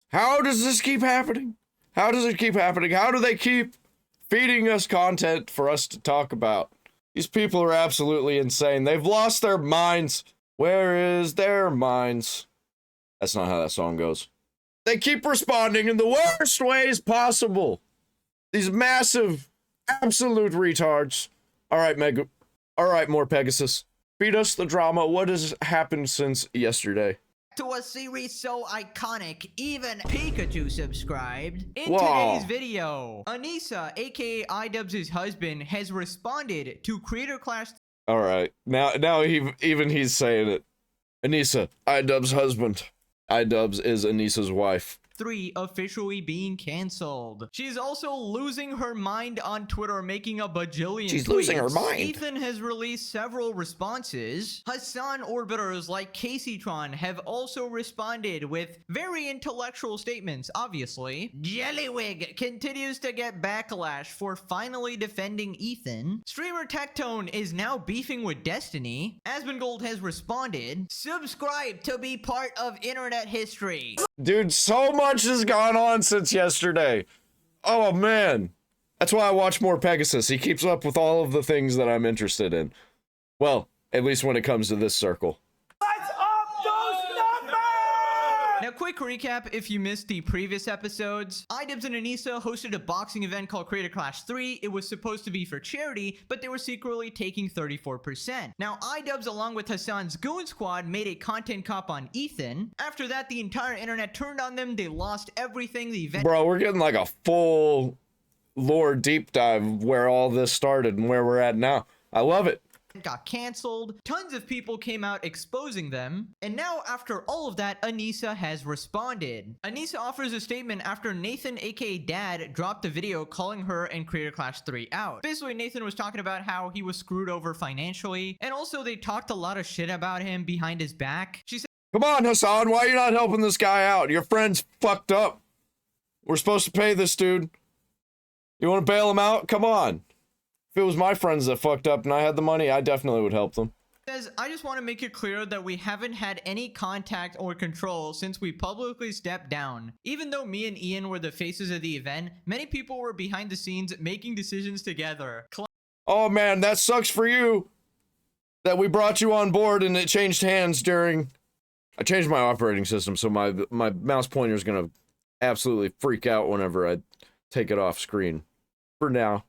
How does this keep happening? How does it keep happening? How do they keep feeding us content for us to talk about? These people are absolutely insane. They've lost their minds. Where is their minds? That's not how that song goes. They keep responding in the worst ways possible. These massive, absolute retards. All right, MorePegasus. Feed us the drama. What has happened since yesterday? To a series so iconic, even Pikachu subscribed. In Wow. today's video, Anissa, aka iDubbbz' husband, has responded to Creator Clash. All right, now he's saying it. Anissa, iDubbbz' husband. iDubbbz is Anissa's wife. 3 officially being cancelled. She's also losing her mind on Twitter, making a bajillion She's tweets. losing her mind. Ethan has released several responses. Hassan orbiters like Caseytron have also responded with very intellectual statements, obviously. Jellywig continues to get backlash for finally defending Ethan. Streamer Tectone is now beefing with Destiny. Asmongold has responded. Subscribe to be part of internet history. Dude, so much has gone on since yesterday. Oh, man. That's why I watch MorePegasus. He keeps up with all of the things that I'm interested in. Well, at least when it comes to this circle. Let's up those numbers! Now, quick recap if you missed the previous episodes. iDubbbz and Anissa hosted a boxing event called Creator Clash 3. It was supposed to be for charity, but they were secretly taking 34%. Now, iDubbbz along with Hassan's Goon Squad made a content cop on Ethan. After that, the entire internet turned on them. They lost everything. The event... Bro, we're getting like a full lore deep dive of where all this started and where we're at now. I love it. got canceled. Tons of people came out exposing them. And now after all of that, Anissa has responded. Anissa offers a statement after Nathan, aka Dad, dropped a video calling her and Creator Clash 3 out. Basically, Nathan was talking about how he was screwed over financially, and also they talked a lot of shit about him behind his back. She said, Come on, Hassan, why are you not helping this guy out? Your friend's fucked up. We're supposed to pay this dude. You want to bail him out? Come on. If it was my friends that fucked up and I had the money, I definitely would help them. Says, I just want to make it clear that we haven't had any contact or control since we publicly stepped down. Even though me and Ian were the faces of the event, many people were behind the scenes making decisions together. Oh man, that sucks for you. That we brought you on board and it changed hands during... I changed my operating system, so my mouse pointer is gonna absolutely freak out whenever I take it off screen. For now.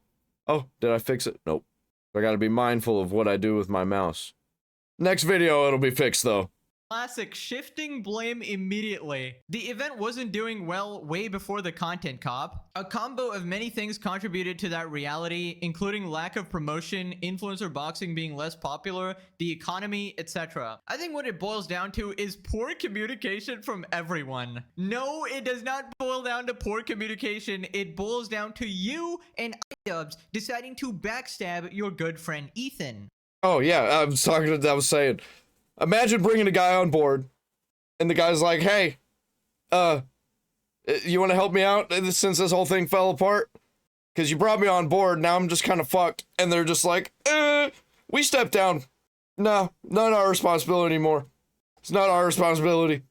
Oh, did I fix it? Nope. I gotta be mindful of what I do with my mouse. Next video, it'll be fixed though. Classic shifting blame immediately. The event wasn't doing well way before the content cop. A combo of many things contributed to that reality, including lack of promotion, influencer boxing being less popular, the economy, etc. I think what it boils down to is poor communication from everyone. No, it does not boil down to poor communication. It boils down to you and iDubbbz deciding to backstab your good friend Ethan. Oh yeah, I was saying, imagine bringing a guy on board, and the guy's like, hey, you want to help me out since this whole thing fell apart? Because you brought me on board, now I'm just kind of fucked. And they're just like, we stepped down. No, not our responsibility anymore. It's not our responsibility.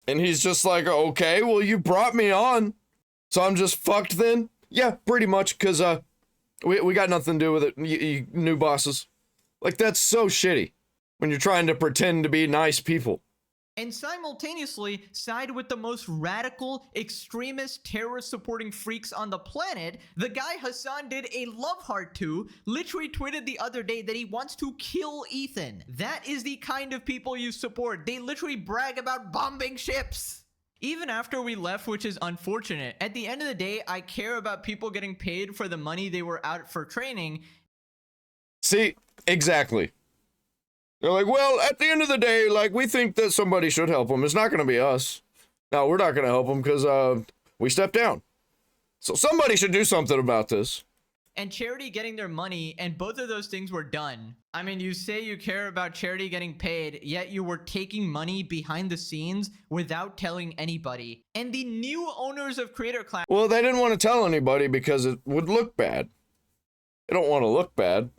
And he's just like, okay, well, you brought me on, so I'm just fucked then? Yeah, pretty much, because, we got nothing to do with it, you new bosses. Like, that's so shitty. When you're trying to pretend to be nice people. And simultaneously side with the most radical, extremist, terrorist-supporting freaks on the planet, the guy Hassan did a love heart to literally tweeted the other day that he wants to kill Ethan. That is the kind of people you support. They literally brag about bombing ships. Even after we left, which is unfortunate, at the end of the day, I care about people getting paid for the money they were out for training. See, exactly. They're like, well, at the end of the day, like, we think that somebody should help them. It's not going to be us. No, we're not going to help them because, we stepped down. So somebody should do something about this. And charity getting their money, and both of those things were done. I mean, you say you care about charity getting paid, yet you were taking money behind the scenes without telling anybody. And the new owners of Creator Clash... Well, they didn't want to tell anybody because it would look bad. They don't want to look bad.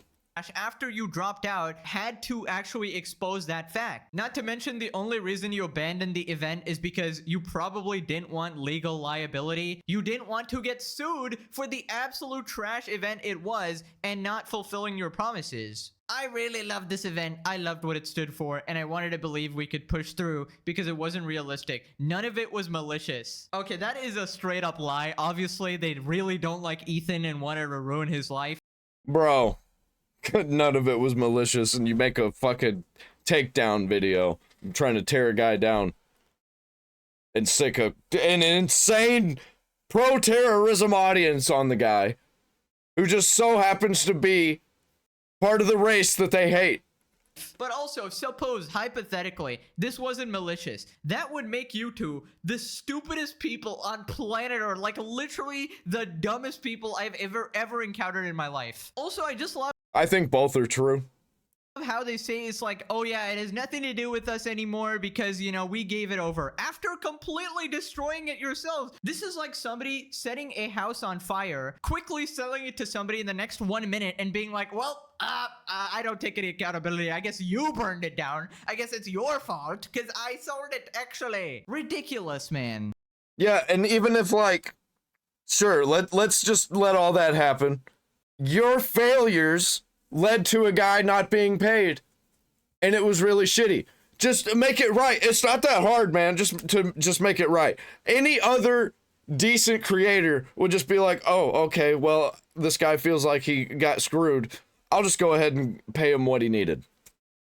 after you dropped out had to actually expose that fact. Not to mention the only reason you abandoned the event is because you probably didn't want legal liability. You didn't want to get sued for the absolute trash event it was and not fulfilling your promises. I really loved this event. I loved what it stood for, and I wanted to believe we could push through because it wasn't realistic. None of it was malicious. Okay, that is a straight up lie. Obviously, they really don't like Ethan and wanted to ruin his life. Bro, none of it was malicious, and you make a fucking takedown video trying to tear a guy down and sick an insane pro-terrorism audience on the guy who just so happens to be part of the race that they hate. But also, suppose, hypothetically, this wasn't malicious. That would make you two the stupidest people on planet Earth. Like, literally the dumbest people I've ever encountered in my life. Also, I just love I think both are true. how they say it's like, oh yeah, it has nothing to do with us anymore because, you know, we gave it over after completely destroying it yourselves. This is like somebody setting a house on fire, quickly selling it to somebody in the next 1 minute and being like, well, I don't take any accountability. I guess you burned it down. I guess it's your fault because I sold it actually. Ridiculous, man. Yeah, and even if, like, sure, let's just let all that happen. Your failures led to a guy not being paid, and it was really shitty. Just make it right. It's not that hard, man. Just make it right. Any other decent creator would just be like, oh, okay, well, this guy feels like he got screwed. I'll just go ahead and pay him what he needed.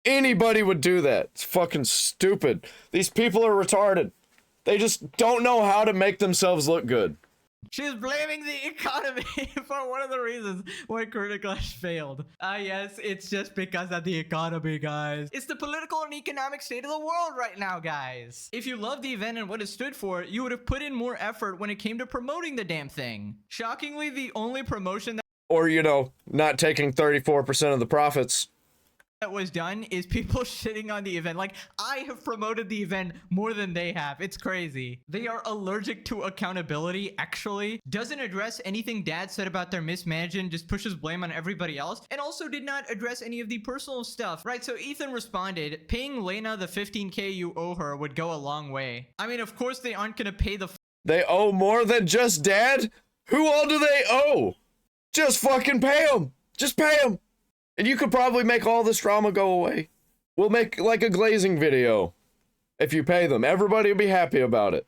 Anybody would do that. It's fucking stupid. These people are retarded. They just don't know how to make themselves look good. She's blaming the economy for one of the reasons why Critical Clash failed. Yes, it's just because of the economy, guys. It's the political and economic state of the world right now, guys. If you loved the event and what it stood for, you would have put in more effort when it came to promoting the damn thing. Shockingly, the only promotion Or, you know, not taking 34% of the profits. that was done is people shitting on the event. Like, I have promoted the event more than they have. It's crazy. They are allergic to accountability, actually. Doesn't address anything dad said about their mismanagement, just pushes blame on everybody else, and also did not address any of the personal stuff. Right, so Ethan responded, paying Lena the 15K you owe her would go a long way. I mean, of course they aren't gonna pay the They owe more than just dad? Who all do they owe? Just fucking pay them. Just pay them. And you could probably make all this drama go away. We'll make like a glazing video. If you pay them, everybody will be happy about it.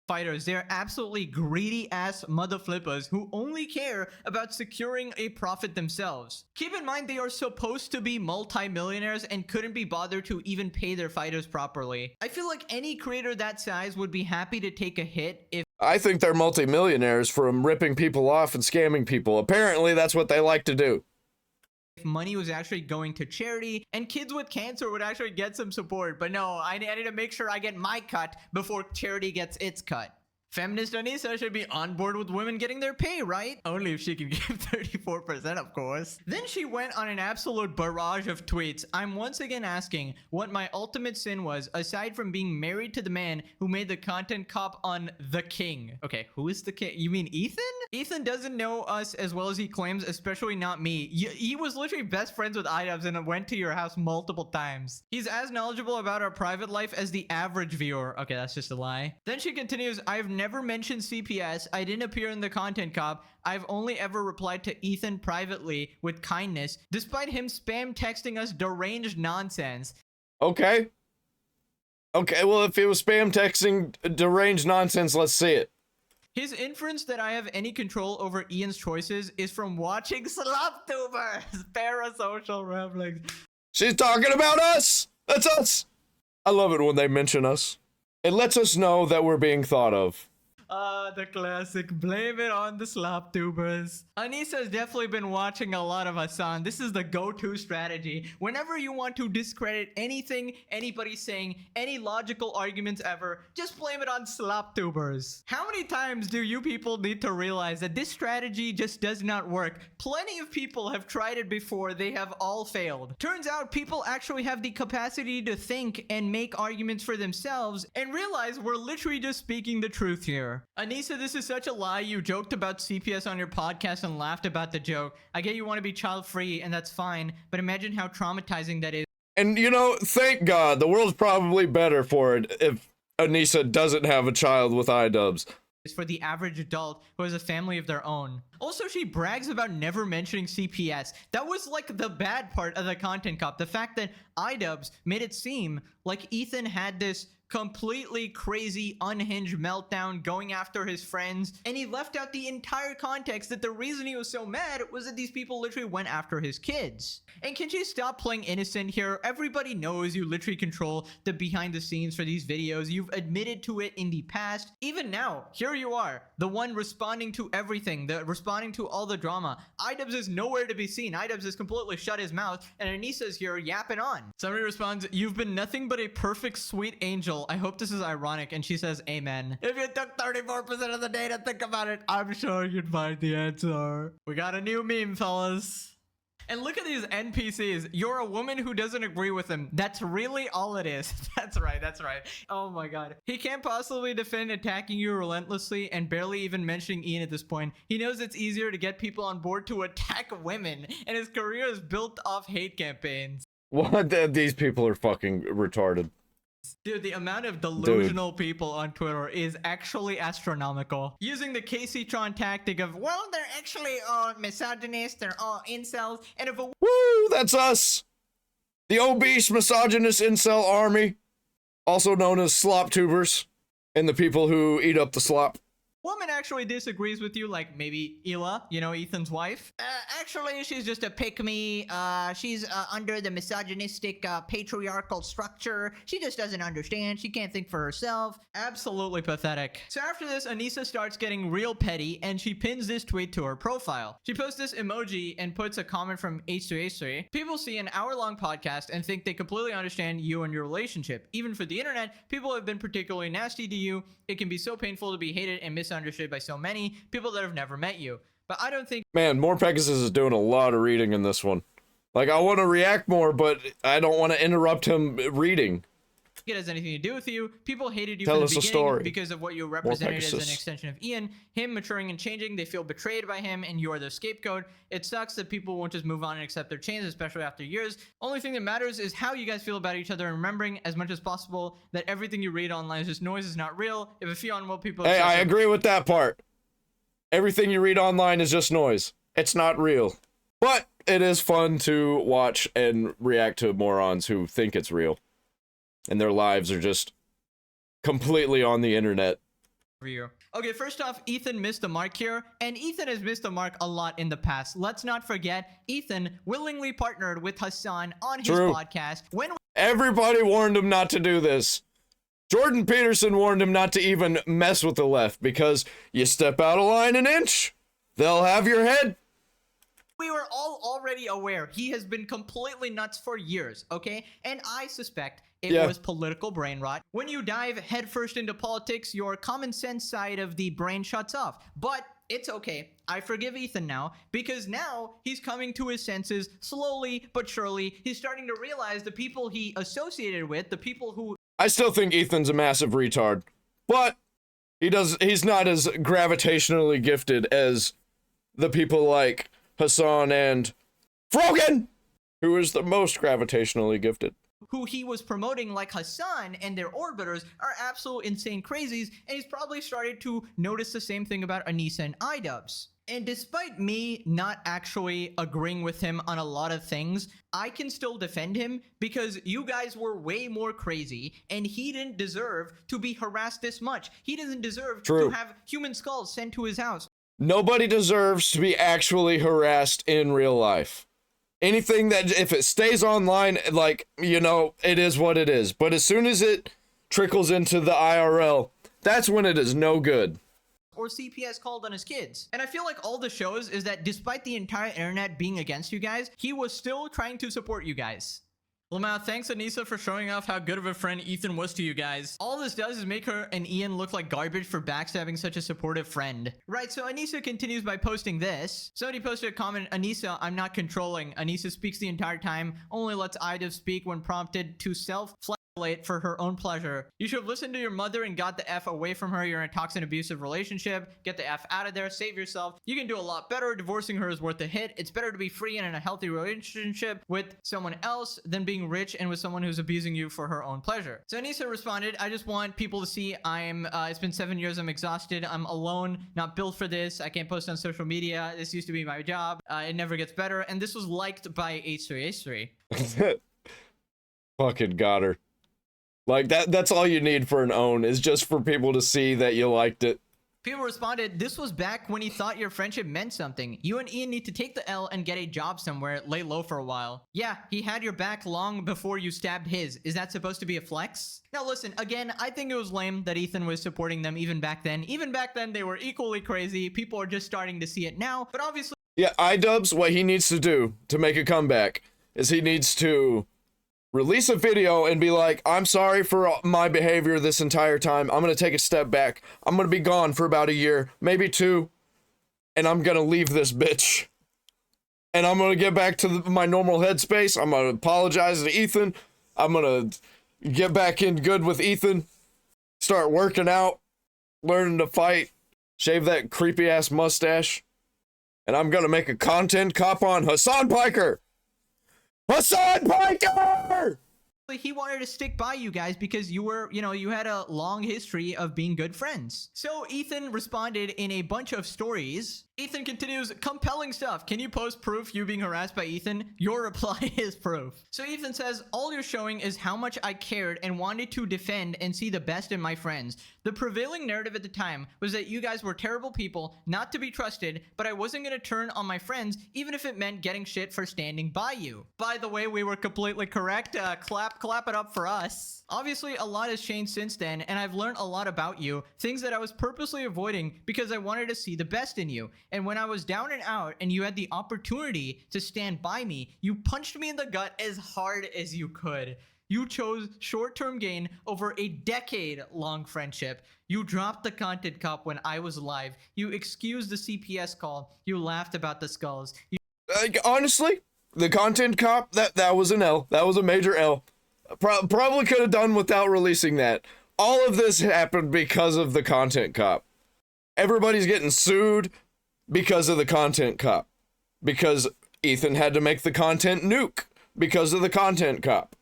fighters. They're absolutely greedy ass mother flippers who only care about securing a profit themselves. Keep in mind they are supposed to be multi-millionaires and couldn't be bothered to even pay their fighters properly. I feel like any creator that size would be happy to take a hit if I think they're multi-millionaires from ripping people off and scamming people. Apparently that's what they like to do. money was actually going to charity and kids with cancer would actually get some support. But no, I need to make sure I get my cut before charity gets its cut. Feminist Anissa should be on board with women getting their pay, right? Only if she can give 34%, of course. Then she went on an absolute barrage of tweets. I'm once again asking what my ultimate sin was, aside from being married to the man who made the content cop on The King. Okay, who is The King? You mean Ethan? Ethan doesn't know us as well as he claims, especially not me. He was literally best friends with iDubbbz and went to your house multiple times. He's as knowledgeable about our private life as the average viewer. Okay, that's just a lie. Then she continues, I've never mentioned CPS. I didn't appear in the content cop. I've only ever replied to Ethan privately with kindness, despite him spam texting us deranged nonsense. Okay. Okay, well, if it was spam texting deranged nonsense, let's see it. His inference that I have any control over Ian's choices is from watching SlopTubers, parasocial ramblings. She's talking about us! That's us! I love it when they mention us. It lets us know that we're being thought of. The classic, blame it on the SlopTubers. Anissa's definitely been watching a lot of Hassan. This is the go-to strategy. Whenever you want to discredit anything anybody's saying, any logical arguments ever, just blame it on SlopTubers. How many times do you people need to realize that this strategy just does not work? Plenty of people have tried it before, they have all failed. Turns out people actually have the capacity to think and make arguments for themselves and realize we're literally just speaking the truth here. here. Anissa, this is such a lie. You joked about CPS on your podcast and laughed about the joke. I get you want to be child-free, and that's fine, but imagine how traumatizing that is. And, you know, thank God, the world's probably better for it if Anissa doesn't have a child with iDubbbz. For the average adult who has a family of their own. Also, she brags about never mentioning CPS. That was like the bad part of the content cop. The fact that iDubbbz made it seem like Ethan had this completely crazy, unhinged meltdown going after his friends, and he left out the entire context that the reason he was so mad was that these people literally went after his kids. And can you stop playing innocent here? Everybody knows you literally control the behind the scenes for these videos. You've admitted to it in the past. Even now, here you are, the one responding to everything, responding to all the drama. iDubbbz is nowhere to be seen. iDubbbz has completely shut his mouth, and Anissa's here yapping on. Somebody responds, "You've been nothing but a perfect sweet angel. I hope this is ironic," and she says, "Amen." If you took 34% of the day to think about it, I'm sure you'd find the answer. We got a new meme, fellas. And look at these NPCs. You're a woman who doesn't agree with him. That's really all it is. That's right, that's right. Oh my god. He can't possibly defend attacking you relentlessly and barely even mentioning Ian at this point. He knows it's easier to get people on board to attack women, and his career is built off hate campaigns. What? These people are fucking retarded. Dude, the amount of delusional people on Twitter is actually astronomical. Using the Casey-tron tactic of, well, they're actually all misogynists, they're all incels, and if a Woo! That's us! The obese, misogynist incel army, also known as slop tubers, and the people who eat up the slop. woman actually disagrees with you, like maybe Ela, you know, Ethan's wife. Actually, she's just a pick-me. She's under the misogynistic patriarchal structure. She just doesn't understand. She can't think for herself. Absolutely pathetic. So after this, Anissa starts getting real petty, and she pins this tweet to her profile. She posts this emoji and puts a comment from H2H3. People see an hour-long podcast and think they completely understand you and your relationship. Even for the internet, people have been particularly nasty to you. It can be so painful to be hated and misunderstood by so many people that have never met you. But I don't think— Man, MorePegasus is doing a lot of reading in this one. Like, I want to react more, but I don't want to interrupt him reading. it has anything to do with you. People hated you Tell from us the a beginning story. because of what you represented as an MorePegasus. extension of Ian. Him maturing and changing, they feel betrayed by him, and you are their scapegoat. It sucks that people won't just move on and accept their change, especially after years. Only thing that matters is how you guys feel about each other, and remembering as much as possible that everything you read online is just noise, is not real. If a few unwell people— Hey, I agree with that part. Everything you read online is just noise. It's not real. But it is fun to watch and react to morons who think it's real. And their lives are just completely on the internet. you. Okay, first off, Ethan missed the mark here, and Ethan has missed the mark a lot in the past. Let's not forget, Ethan willingly partnered with Hassan on his True. podcast when— Everybody warned him not to do this. Jordan Peterson warned him not to even mess with the left because you step out of line an inch, they'll have your head. we were all already aware he has been completely nuts for years, okay? And I suspect it was political brain rot. When you dive headfirst into politics, your common sense side of the brain shuts off. But it's okay. I forgive Ethan now, because now he's coming to his senses slowly but surely. He's starting to realize the people he associated with, the people who— I still think Ethan's a massive retard, but he's not as gravitationally gifted as the people like Hassan and Frogan, who is the most gravitationally gifted. who he was promoting, like Hassan and their orbiters, are absolute insane crazies, and he's probably started to notice the same thing about Anissa and iDubbbz. And despite me not actually agreeing with him on a lot of things, I can still defend him because you guys were way more crazy, and he didn't deserve to be harassed this much. He doesn't deserve to have human skulls sent to his house. Nobody deserves to be actually harassed in real life. Anything that, if it stays online, like, you know, it is what it is. But as soon as it trickles into the IRL, that's when it is no good. Or CPS called on his kids. And I feel like all this shows is that despite the entire internet being against you guys, he was still trying to support you guys. Lamau, thanks Anissa for showing off how good of a friend Ethan was to you guys. All this does is make her and Ian look like garbage for backstabbing such a supportive friend. Right, so Anissa continues by posting this. Somebody posted a comment, Anissa, I'm not controlling. Anissa speaks the entire time, only lets iDubbbz speak when prompted to self-flex for her own pleasure. You should have listened to your mother and got the F away from her. You're in a toxic abusive relationship. Get the F out of there. Save yourself. You can do a lot better. Divorcing her is worth a hit. It's better to be free and in a healthy relationship with someone else than being rich and with someone who's abusing you for her own pleasure. So Anissa responded, I just want people to see it's been 7 years. I'm exhausted. I'm alone, not built for this. I can't post on social media. This used to be my job. It never gets better. And this was liked by H3H3. Fucking got her. Like, that's all you need for an own, is just for people to see that you liked it. People responded, this was back when he thought your friendship meant something. You and Ian need to take the L and get a job somewhere, lay low for a while. Yeah, he had your back long before you stabbed his. Is that supposed to be a flex? Now listen, again, I think it was lame that Ethan was supporting them even back then. Even back then, they were equally crazy. People are just starting to see it now, but obviously... Yeah, iDubbbz, what he needs to do to make a comeback is he needs to release a video and be like, I'm sorry for my behavior this entire time. I'm going to take a step back. I'm going to be gone for about a year, maybe 2. And I'm going to leave this bitch. And I'm going to get back to my normal headspace. I'm going to apologize to Ethan. I'm going to get back in good with Ethan. Start working out. Learning to fight. Shave that creepy ass mustache. And I'm going to make a content cop on Hassan Piker. Hassan Piker! He wanted to stick by you guys because you were, you had a long history of being good friends. So Ethan responded in a bunch of stories. Ethan continues, compelling stuff. Can you post proof you being harassed by Ethan? Your reply is proof. So Ethan says, all you're showing is how much I cared and wanted to defend and see the best in my friends. The prevailing narrative at the time was that you guys were terrible people, not to be trusted, but I wasn't going to turn on my friends, even if it meant getting shit for standing by you. By the way, we were completely correct. Clap it up for us. Obviously, a lot has changed since then, and I've learned a lot about you, things that I was purposely avoiding because I wanted to see the best in you. And when I was down and out and you had the opportunity to stand by me, you punched me in the gut as hard as you could. You chose short-term gain over a decade-long friendship. You dropped the content cop when I was live. You excused the CPS call. You laughed about the skulls. Honestly, the content cop, that was an L. That was a major L. Probably could have done without releasing that. All of this happened because of the content cop. Everybody's getting sued because of the content cop. Because Ethan had to make the content nuke because of the content cop.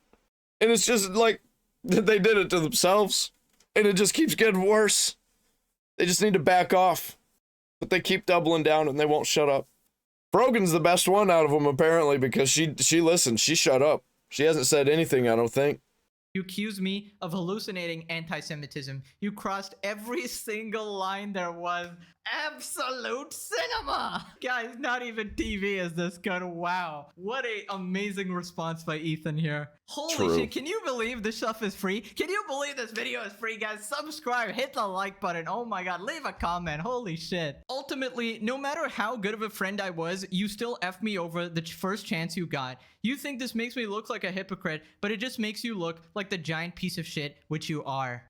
And it's just like, they did it to themselves. And it just keeps getting worse. They just need to back off. But they keep doubling down and they won't shut up. Brogan's the best one out of them, apparently, because she listened. She shut up. She hasn't said anything, I don't think. You accused me of hallucinating anti-Semitism. You crossed every single line there was. Absolute cinema! Guys, not even TV is this good. Wow. What a amazing response by Ethan here. Holy shit, can you believe this stuff is free? Can you believe this video is free, guys? Subscribe, hit the like button. Oh my god, leave a comment. Holy shit. Ultimately, no matter how good of a friend I was, you still effed me over the first chance you got. You think this makes me look like a hypocrite, but it just makes you look like the giant piece of shit which you are.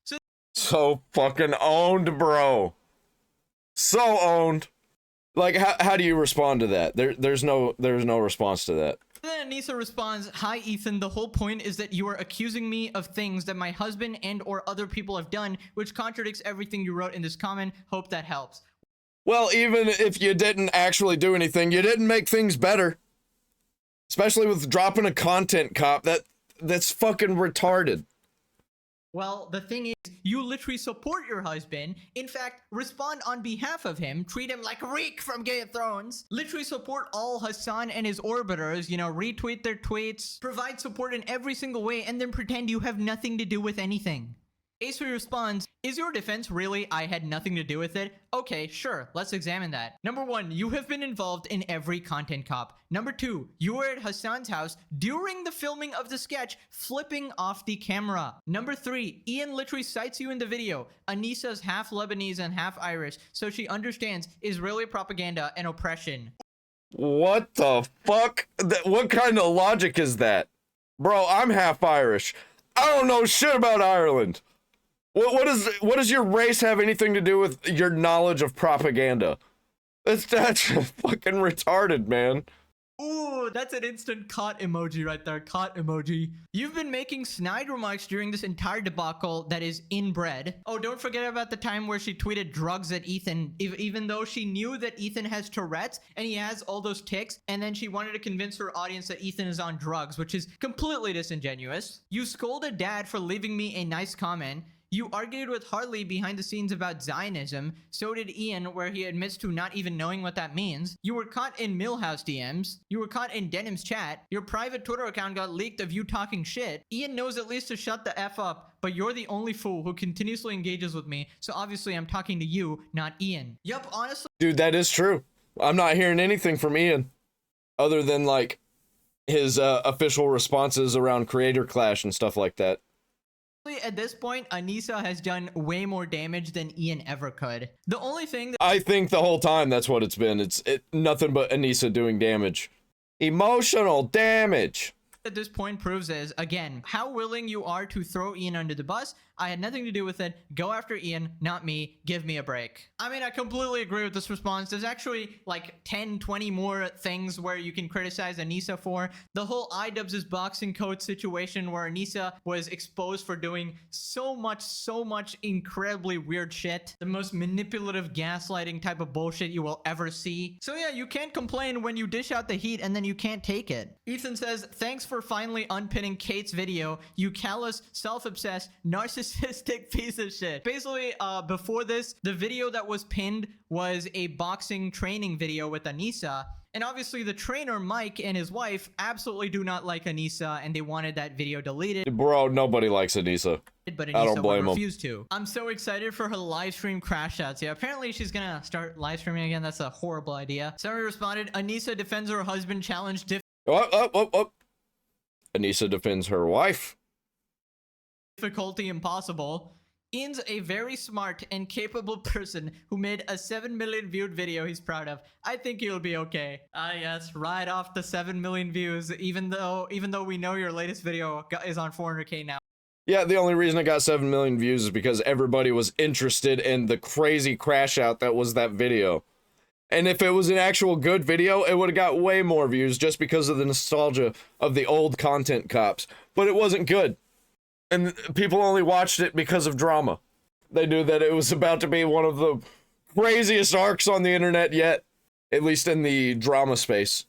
So fucking owned, bro. So owned. Like, how do you respond to that? There's no response to that. Then Anissa responds, hi Ethan, the whole point is that you are accusing me of things that my husband and or other people have done, which contradicts everything you wrote in this comment. Hope that helps. Well, even if you didn't actually do anything, you didn't make things better. Especially with dropping a content cop. That's fucking retarded. Well, the thing is, you literally support your husband. In fact, respond on behalf of him. Treat him like Reek from Game of Thrones. Literally support all Hassan and his orbiters. Retweet their tweets. Provide support in every single way and then pretend you have nothing to do with anything. Ace3 responds, is your defense really I had nothing to do with it? Okay, sure, let's examine that. Number 1, you have been involved in every content cop. Number 2, you were at Hassan's house during the filming of the sketch, flipping off the camera. Number 3, Ian literally cites you in the video. Anissa's half Lebanese and half Irish, so she understands Israeli propaganda and oppression. What the fuck? What kind of logic is that? Bro, I'm half Irish. I don't know shit about Ireland. What does your race have anything to do with your knowledge of propaganda? That's fucking retarded, man. Ooh, that's an instant caught emoji right there. Caught emoji. You've been making snide remarks during this entire debacle that is inbred. Oh, don't forget about the time where she tweeted drugs at Ethan, even though she knew that Ethan has Tourette's and he has all those tics, and then she wanted to convince her audience that Ethan is on drugs, which is completely disingenuous. You scolded Dad for leaving me a nice comment. You argued with Harley behind the scenes about Zionism. So did Ian, where he admits to not even knowing what that means. You were caught in Millhouse DMs. You were caught in Denim's chat. Your private Twitter account got leaked of you talking shit. Ian knows at least to shut the F up, but you're the only fool who continuously engages with me. So obviously I'm talking to you, not Ian. Yup, honestly. Dude, that is true. I'm not hearing anything from Ian other than like his official responses around Creator Clash and stuff like that. At this point, Anissa has done way more damage than Ian ever could. The only thing that I think the whole time that's what it's been. It's nothing but Anissa doing damage. Emotional damage. at this point proves is, again, how willing you are to throw Ian under the bus. I had nothing to do with it. Go after Ian, not me. Give me a break. I mean, I completely agree with this response. There's actually like 10, 20 more things where you can criticize Anissa for. The whole iDubbbz' boxing coach situation where Anissa was exposed for doing so much incredibly weird shit. The most manipulative gaslighting type of bullshit you will ever see. So yeah, you can't complain when you dish out the heat and then you can't take it. Ethan says, thanks for finally unpinning Kate's video, you callous, self-obsessed, narcissistic piece of shit. Basically, before this, the video that was pinned was a boxing training video with Anissa. And obviously the trainer, Mike, and his wife absolutely do not like Anissa, and they wanted that video deleted. Bro, nobody likes Anissa. But I don't Anissa blame would him. refuse to. I'm so excited for her live stream crash outs. Yeah, apparently she's gonna start live streaming again. That's a horrible idea. Somebody responded, Anissa defends her husband challenge Oh. Anissa defends her wife. difficulty impossible. Ian's a very smart and capable person who made a 7 million viewed video he's proud of. I think he'll be okay. Yes, right off the 7 million views, even though we know your latest video is on 400k now. Yeah, the only reason it got 7 million views is because everybody was interested in the crazy crash out that was that video. And if it was an actual good video, it would have got way more views just because of the nostalgia of the old content cops. But it wasn't good. And people only watched it because of drama. They knew that it was about to be one of the craziest arcs on the internet yet. At least in the drama space.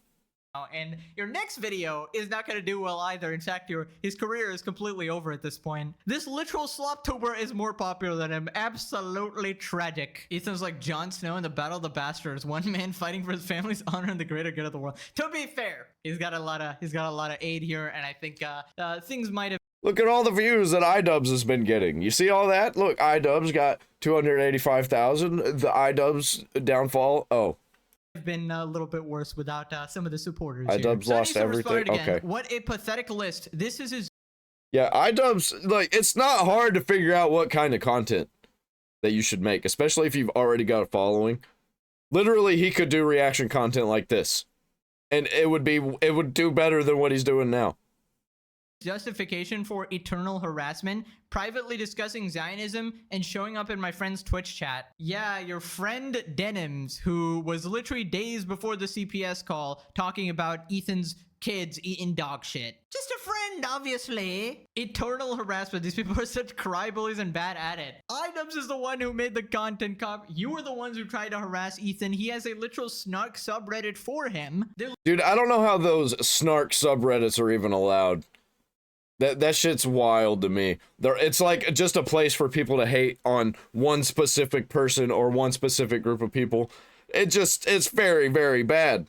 And your next video is not going to do well either. In fact, his career is completely over at this point. This literal sloptober is more popular than him. Absolutely tragic. Ethan's like Jon Snow in the Battle of the Bastards. One man fighting for his family's honor and the greater good of the world. To be fair, he's got a lot of aid here, and I think things might have. Look at all the views that iDubbbz has been getting. You see all that? Look, iDubbbz got 285,000. The iDubbbz downfall. Oh. Been a little bit worse without some of the supporters. iDubbbz lost everything. Okay. What a pathetic list. This is his. Yeah, iDubbbz, like, it's not hard to figure out what kind of content that you should make, especially if you've already got a following. Literally, he could do reaction content like this, and it would do better than what he's doing now. Justification for eternal harassment, privately discussing Zionism, and showing up in my friend's Twitch chat. Yeah, your friend Denims, who was literally days before the CPS call talking about Ethan's kids eating dog shit. Just a friend, obviously. Eternal harassment. These people are such crybabies and bad at it. iDubbbz is the one who made the content cop. You were the ones who tried to harass Ethan. He has a literal snark subreddit for him. Dude, I don't know how those snark subreddits are even allowed. That shit's wild to me. It's like just a place for people to hate on one specific person or one specific group of people. It's very, very bad.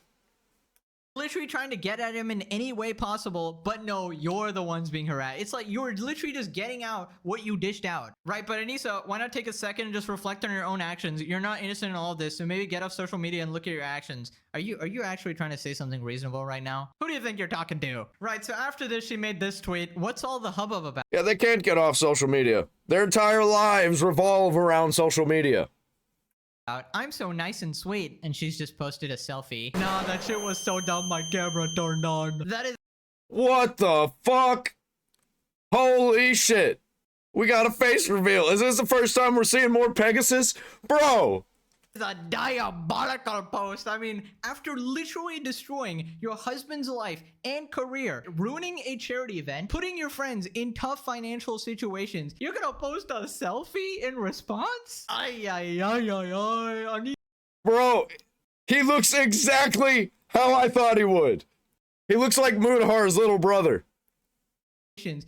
Literally trying to get at him in any way possible, but no, you're the ones being harassed. It's like you're literally just getting out what you dished out, right? But Anissa, why not take a second and just reflect on your own actions? You're not innocent in all of this, so maybe get off social media and look at your actions. Are you actually trying to say something reasonable right now? Who do you think you're talking to? Right, so after this, she made this tweet. What's all the hubbub about? Yeah, they can't get off social media. Their entire lives revolve around social media. I'm so nice and sweet, and she's just posted a selfie. Nah, that shit was so dumb, my camera turned on. That is. What the fuck? Holy shit. We got a face reveal. Is this the first time we're seeing MorePegasus? Bro, A diabolical post. I mean, after literally destroying your husband's life and career, ruining a charity event, putting your friends in tough financial situations, you're gonna post a selfie in response? Ay, ay, ay, ay, ay. I need Bro, he looks exactly how I thought he would. He looks like Mudahar's little brother.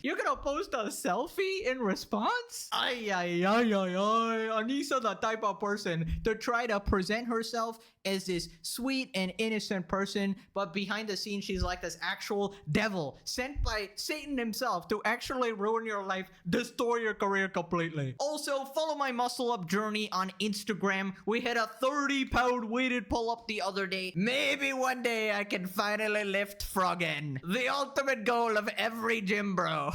You're gonna post a selfie in response? Ay, ay, ay, ay, ay. Anissa, the type of person to try to present herself as this sweet and innocent person, but behind the scenes, she's like this actual devil sent by Satan himself to actually ruin your life, destroy your career completely. Also, follow my muscle up journey on Instagram. We had a 30-pound weighted pull-up the other day. Maybe one day I can finally lift Froggen. The ultimate goal of every gym bro.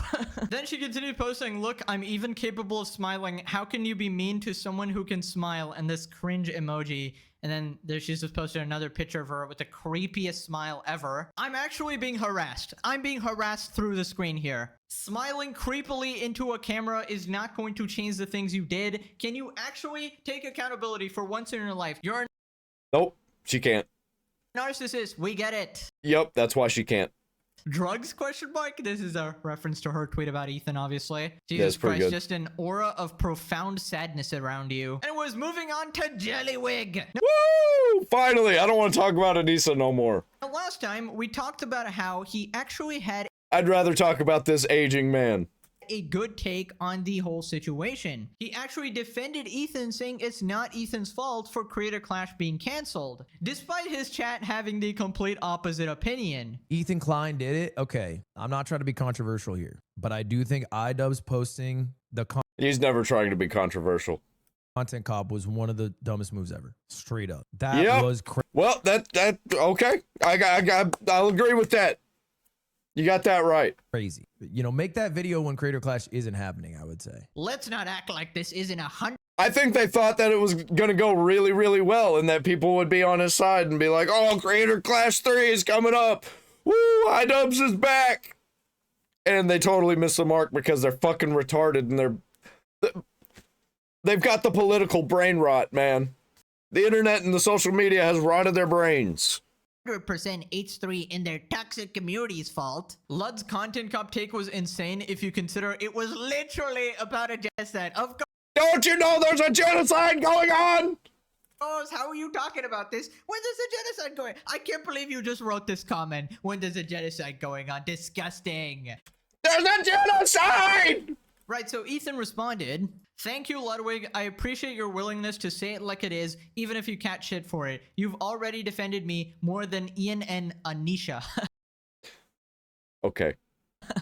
Then she continued posting, look, I'm even capable of smiling. How can you be mean to someone who can smile? And this cringe emoji. And then she's just posted another picture of her with the creepiest smile ever. I'm actually being harassed. I'm being harassed through the screen here. Smiling creepily into a camera is not going to change the things you did. Can you actually take accountability for once in your life? You're a Nope, she can't. narcissist. We get it. Yep, that's why she can't. Drugs question mark? This is a reference to her tweet about Ethan, obviously. Yeah, Jesus it's pretty Christ, good. just an aura of profound sadness around you. And it was moving on to Jellywig. Woo! Finally, I don't want to talk about Anissa no more. Now, last time we talked about how he actually had I'd rather talk about this aging man. a good take on the whole situation. He actually defended Ethan, saying it's not Ethan's fault for Creator Clash being cancelled, despite his chat having the complete opposite opinion. Ethan Klein did it. Okay, I'm not trying to be controversial here, but I do think iDubbbz posting the He's never trying to be controversial. content cop was one of the dumbest moves ever. Straight up. That Yep. was Well, that okay. I'll agree with that. You got that right. crazy. You know, make that video when Creator Clash isn't happening, I would say. Let's not act like this isn't 100% I think they thought that it was going to go really, really well and that people would be on his side and be like, oh, Creator Clash 3 is coming up. Woo, iDubbbz is back. And they totally missed the mark because they're fucking retarded and they've got the political brain rot, man. The internet and the social media has rotted their brains. H3 in their toxic community's fault. Lud's content cop take was insane if you consider it was literally about a genocide. Of Don't you know there's a genocide going on? course, how are you talking about this? When does a genocide going? I can't believe you just wrote this comment. When does a genocide going on? Disgusting. There's a genocide! Right, so Ethan responded, thank you, Ludwig. I appreciate your willingness to say it like it is, even if you catch shit for it. You've already defended me more than Ian and Anisha. Okay.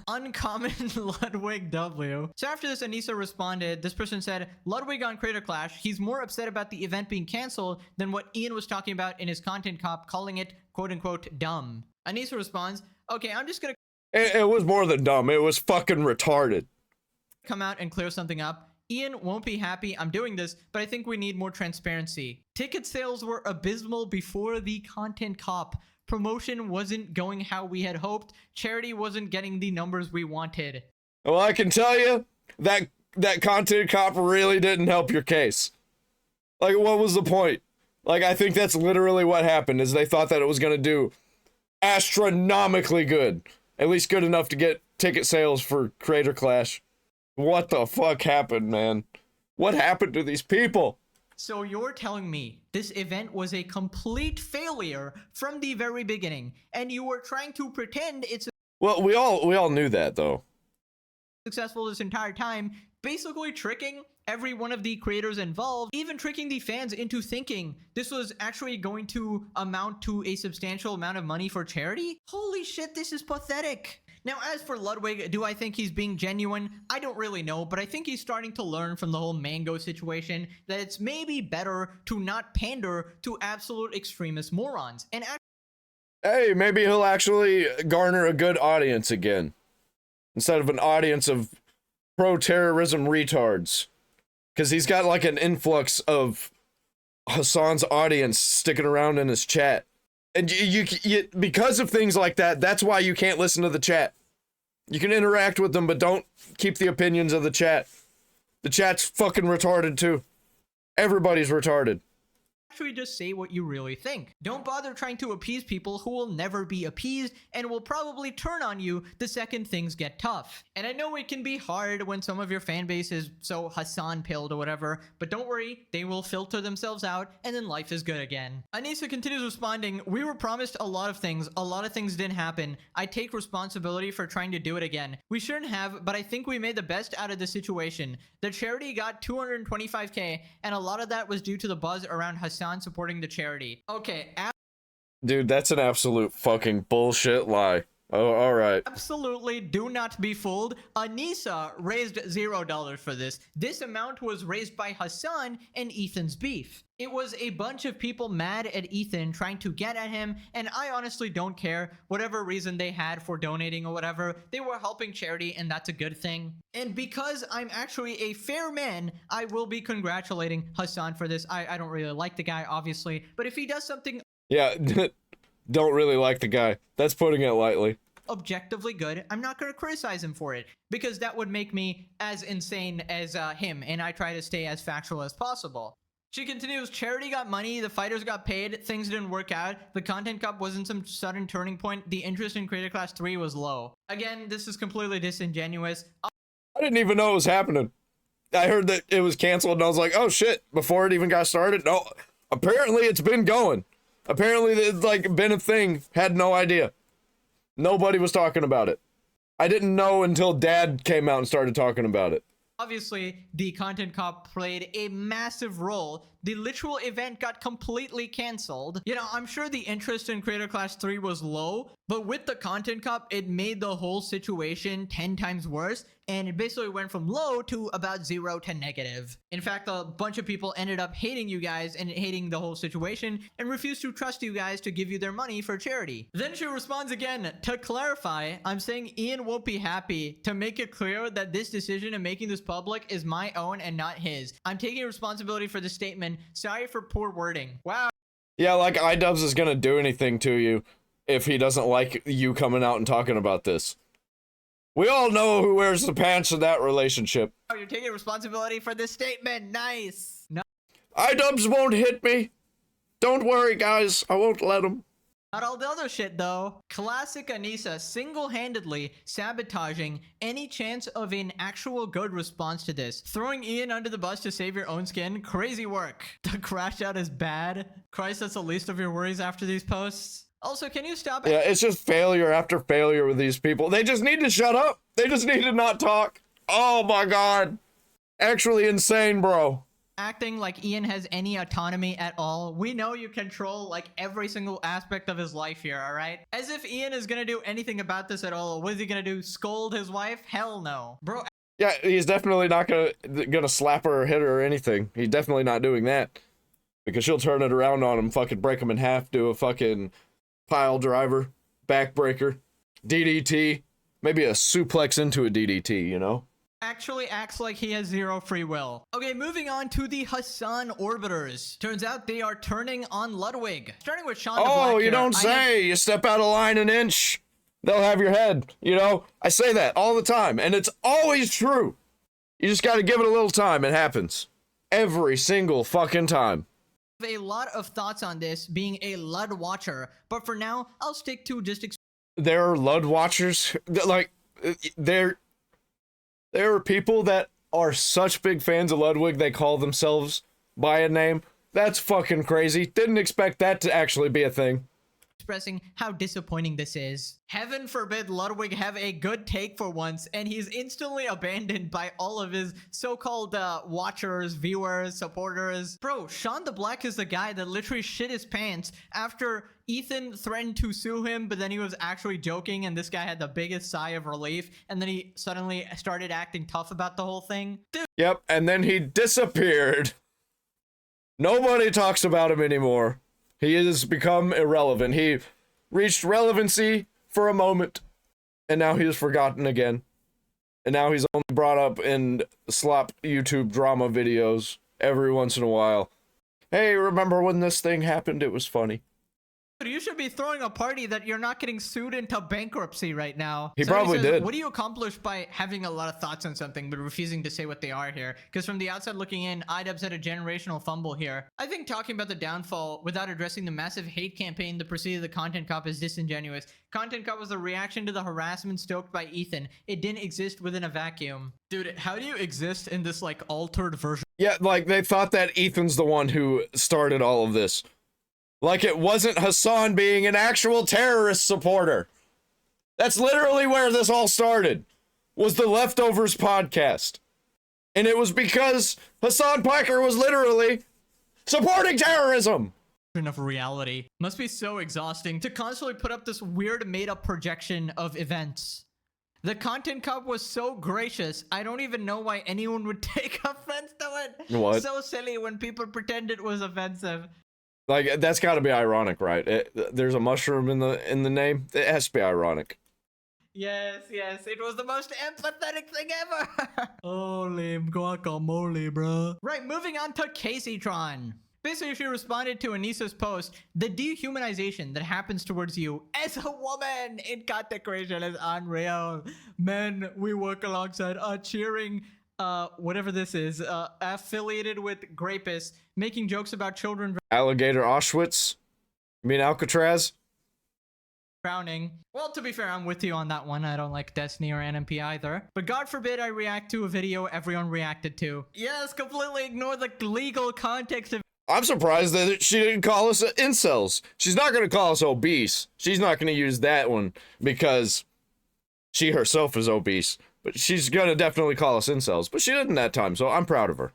Uncommon Ludwig W. So after this, Anissa responded. This person said, Ludwig on Creator Clash, he's more upset about the event being canceled than what Ian was talking about in his content cop, calling it quote-unquote dumb. Anissa responds, okay, I'm just gonna It was more than dumb. It was fucking retarded. come out and clear something up. Ian won't be happy I'm doing this, but I think we need more transparency. Ticket sales were abysmal before the content cop. Promotion wasn't going how we had hoped. Charity wasn't getting the numbers we wanted. Well, I can tell you that content cop really didn't help your case. Like, what was the point? Like, I think that's literally what happened, is they thought that it was going to do astronomically good. At least good enough to get ticket sales for Creator Clash. What the fuck happened, man? What happened to these people? So you're telling me this event was a complete failure from the very beginning, and you were trying to pretend it's Well, we all knew that, though. successful this entire time, basically tricking every one of the creators involved, even tricking the fans into thinking this was actually going to amount to a substantial amount of money for charity? Holy shit, this is pathetic. Now, as for Ludwig, do I think he's being genuine? I don't really know, but I think he's starting to learn from the whole Mango situation that it's maybe better to not pander to absolute extremist morons. And Hey, maybe he'll actually garner a good audience again. Instead of an audience of pro-terrorism retards. Because he's got like an influx of Hassan's audience sticking around in his chat. And you because of things like that, that's why you can't listen to the chat. You can interact with them, but don't keep the opinions of the chat. The chat's fucking retarded too. Everybody's retarded. Actually just say what you really think. Don't bother trying to appease people who will never be appeased and will probably turn on you the second things get tough. And I know it can be hard when some of your fan base is so Hassan pilled or whatever, but don't worry, they will filter themselves out and then life is good again. Anissa continues responding, we were promised a lot of things didn't happen. I take responsibility for trying to do it again. We shouldn't have, but I think we made the best out of the situation. The charity got 225k and a lot of that was due to the buzz around Hassan supporting the charity. Okay, Dude, that's an absolute fucking bullshit lie. Oh, alright. absolutely do not be fooled. Anissa raised $0 for this. This amount was raised by Hassan and Ethan's beef. It was a bunch of people mad at Ethan trying to get at him, and I honestly don't care whatever reason they had for donating or whatever. They were helping charity, and that's a good thing. And because I'm actually a fair man, I will be congratulating Hassan for this. I don't really like the guy, obviously, but if he does something Yeah, don't really like the guy. That's putting it lightly. objectively good, I'm not going to criticize him for it, because that would make me as insane as him, and I try to stay as factual as possible. She continues, charity got money, the fighters got paid, things didn't work out, the content cup wasn't some sudden turning point, the interest in Creator Class 3 was low. Again, this is completely disingenuous. I didn't even know it was happening. I heard that it was canceled and I was like, oh shit, before it even got started? No, apparently it's been going. Apparently it's like been a thing. Had no idea. Nobody was talking about it. I didn't know until Dad came out and started talking about it. Obviously, the content cop played a massive role. The literal event got completely canceled. You know, I'm sure the interest in Creator Class 3 was low, but with the content cop, it made the whole situation 10 times worse, and it basically went from low to about 0 to negative. In fact, a bunch of people ended up hating you guys and hating the whole situation and refused to trust you guys to give you their money for charity. Then she responds again, to clarify, I'm saying Ian won't be happy. To make it clear that this decision and making this public is my own and not his. I'm taking responsibility for the statement. Sorry for poor wording. Wow. Yeah, like iDubbbz is gonna do anything to you if he doesn't like you coming out and talking about this. We all know who wears the pants in that relationship. Oh, you're taking responsibility for this statement. Nice. No. iDubbbz won't hit me. Don't worry, guys. I won't let him. Not all the other shit, though. Classic Anissa single-handedly sabotaging any chance of an actual good response to this. Throwing Ian under the bus to save your own skin? Crazy work. The crash out is bad. Christ, that's the least of your worries after these posts. Also, can you stop? Yeah, it's just failure after failure with these people. They just need to shut up. They just need to not talk. Oh my god. Actually insane, bro. Acting like Ian has any autonomy at all. We know you control like every single aspect of his life here, alright? As if Ian is gonna do anything about this at all. What is he gonna do? Scold his wife? Hell no. Bro. Yeah, he's definitely not gonna slap her or hit her or anything. He's definitely not doing that. Because she'll turn it around on him, fucking break him in half, do a fucking pile driver, backbreaker, DDT, maybe a suplex into a DDT, you know? Actually acts like he has zero free will. Okay, moving on to the Hassan Orbiters. Turns out they are turning on Ludwig. Starting with Sean the Black Oh, you here, don't say. You step out of line an inch, they'll have your head. You know, I say that all the time, and it's always true. You just gotta give it a little time. It happens. Every single fucking time. A lot of thoughts on this, being a Lud watcher, but for now, I'll stick to just There are Lud watchers. Like, there are people that are such big fans of Ludwig, they call themselves by a name. That's fucking crazy. Didn't expect that to actually be a thing. expressing how disappointing this is. Heaven forbid Ludwig have a good take for once, and he's instantly abandoned by all of his so-called watchers, viewers, supporters. Bro, Sean the Black is the guy that literally shit his pants after Ethan threatened to sue him, but then he was actually joking, and this guy had the biggest sigh of relief, and then he suddenly started acting tough about the whole thing. Dude. Yep, and then he disappeared. Nobody talks about him anymore. He has become irrelevant. He reached relevancy for a moment, and now he is forgotten again. And now he's only brought up in slop YouTube drama videos every once in a while. Hey, remember when this thing happened? It was funny. You should be throwing a party that you're not getting sued into bankruptcy right now. He Somebody probably says, did. What do you accomplish by having a lot of thoughts on something but refusing to say what they are here? Because from the outside looking in, iDubbbz had a generational fumble here. I think talking about the downfall without addressing the massive hate campaign that preceded the Content Cop is disingenuous. Content Cop was a reaction to the harassment stoked by Ethan. It didn't exist within a vacuum. Dude, how do you exist in this like altered version? Yeah, like they thought that Ethan's the one who started all of this. Like it wasn't Hassan being an actual terrorist supporter. That's literally where this all started, was the Leftovers podcast. And it was because Hassan Piker was literally supporting terrorism. Of reality. Must be so exhausting to constantly put up this weird made-up projection of events. The Content Cop was so gracious, I don't even know why anyone would take offense to it. What? So silly when people pretend it was offensive. Like that's got to be ironic, right? There's a mushroom in the name. It has to be ironic. Yes, it was the most empathetic thing ever. Holy guacamole, bro. Right, moving on to Caseytron. Basically, she responded to Anissa's post, the dehumanization that happens towards you as a woman in content creation is unreal. Men we work alongside are cheering, whatever this is, affiliated with grapists, making jokes about children Alligator Auschwitz? You mean Alcatraz? drowning. Well, to be fair, I'm with you on that one. I don't like Destiny or NMP either. But God forbid I react to a video everyone reacted to. Yes, completely ignore the legal context of I'm surprised that she didn't call us incels. She's not going to call us obese. She's not going to use that one because she herself is obese. But she's going to definitely call us incels. But she didn't that time, so I'm proud of her.